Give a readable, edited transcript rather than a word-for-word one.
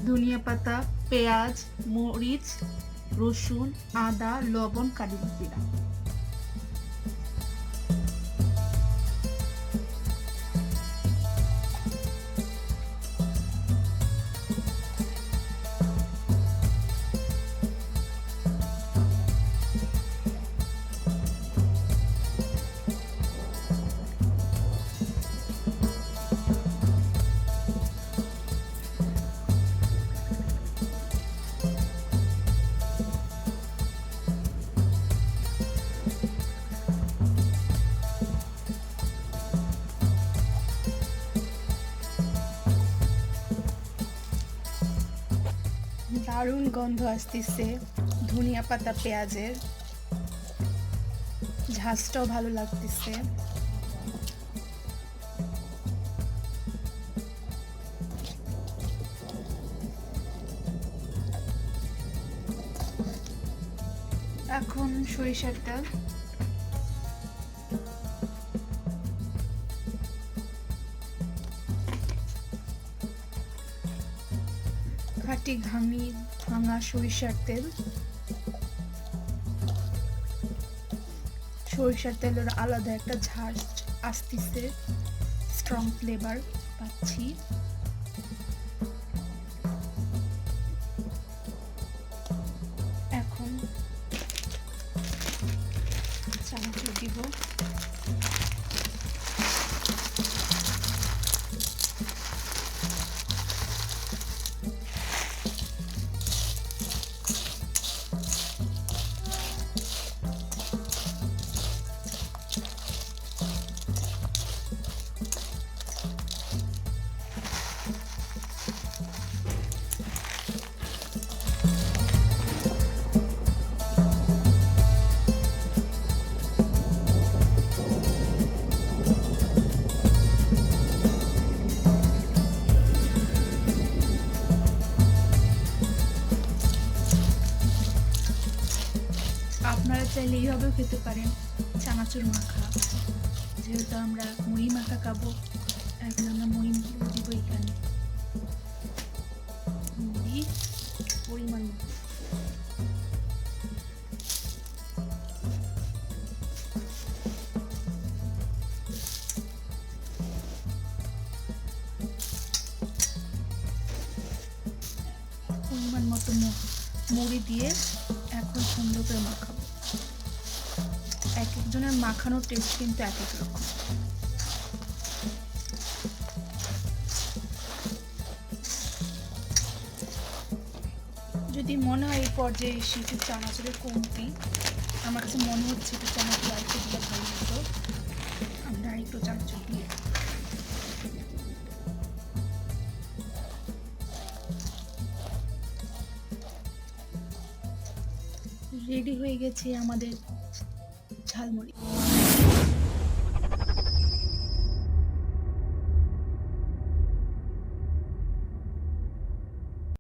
ধনিয়া পাতা, পেঁয়াজ, মরিচ, রসুন, আদা, লবণ, কারি জিরা। দারুণ গন্ধ আসতেছে ধনিয়া পাতা পেঁয়াজের, ঝাঁজটাও ভালো লাগতেছে। এখন সরিষার তেল, খাঁটি ঘামি ভাঙা সরিষার তেল। সরিষার তেলের আলাদা একটা ঝাঁজ আসতেছে, স্ট্রং ফ্লেভার পাচ্ছি। এখন চানাচুর দিব। আপনারা চাইলে এইভাবেও খেতে পারেন, চানাচুর মাখা। যেহেতু আমরা মুড়ি মাখা খাবো, এখন আমরা মুড়ি দিব এখানে। মুড়ি পরিমাণ মতো। পরিমাণ মতো মুড়ি দিয়ে এখন সুন্দর করে মাখাবো। এক একজনের মাখানোর টেস্ট কিন্তু এক এক রকম। যদি মনে হয় এই পর্যায়ে এসে একটু চানাচুরের কমতি, আমার কাছে মনে হচ্ছে একটু চানাচুর আরেকটু দিলে ভালো হতো, আমরা আরেকটু চানাচুর দিয়ে। রেডি হয়ে গেছে আমাদের ঝালমুড়ি।